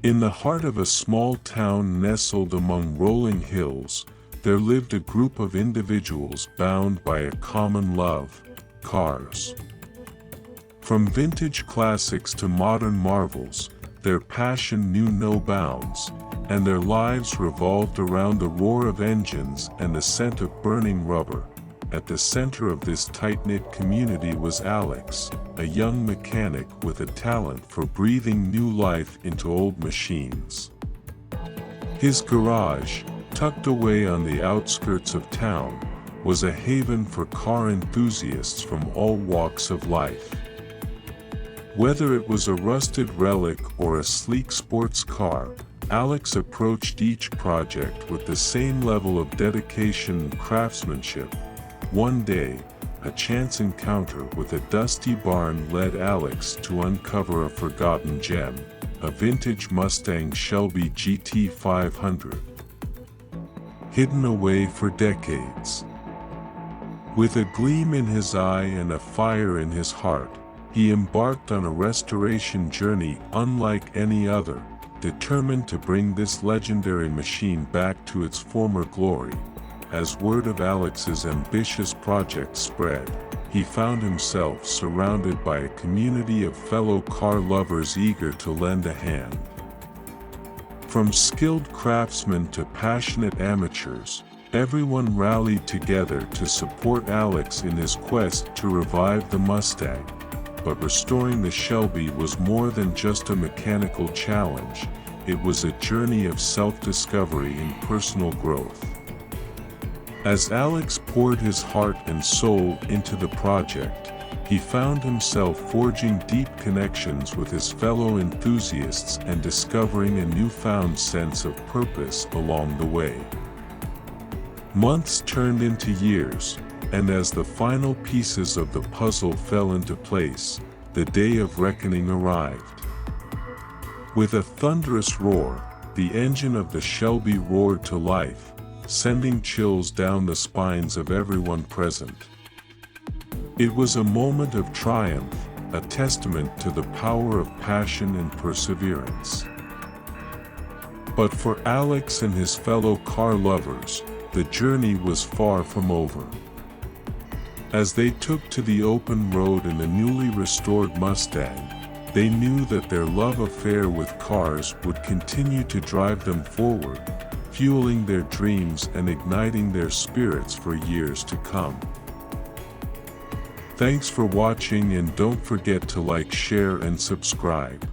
In the heart of a small town nestled among rolling hills, there lived a group of individuals bound by a common love: cars. From vintage classics to modern marvels, their passion knew no bounds, and their lives revolved around the roar of engines and the scent of burning rubber. At the center of this tight-knit community was Alex, a young mechanic with a talent for breathing new life into old machines. His garage, tucked away on the outskirts of town, was a haven for car enthusiasts from all walks of life. Whether it was a rusted relic or a sleek sports car, Alex approached each project with the same level of dedication and craftsmanship. One day, a chance encounter with a dusty barn led Alex to uncover a forgotten gem, a vintage Mustang Shelby GT500. Hidden away for decades. With a gleam in his eye and a fire in his heart, he embarked on a restoration journey unlike any other, determined to bring this legendary machine back to its former glory. As word of Alex's ambitious project spread, he found himself surrounded by a community of fellow car lovers eager to lend a hand. From skilled craftsmen to passionate amateurs, everyone rallied together to support Alex in his quest to revive the Mustang. But restoring the Shelby was more than just a mechanical challenge, it was a journey of self-discovery and personal growth. As Alex poured his heart and soul into the project, he found himself forging deep connections with his fellow enthusiasts and discovering a newfound sense of purpose along the way. Months turned into years, and as the final pieces of the puzzle fell into place, the day of reckoning arrived. With a thunderous roar, the engine of the Shelby roared to life, sending chills down the spines of everyone present. It was a moment of triumph, a testament to the power of passion and perseverance. But for Alex and his fellow car lovers, the journey was far from over. As they took to the open road in a newly restored Mustang, they knew that their love affair with cars would continue to drive them forward, fueling their dreams and igniting their spirits for years to come. Thanks for watching, and don't forget to like, share and subscribe.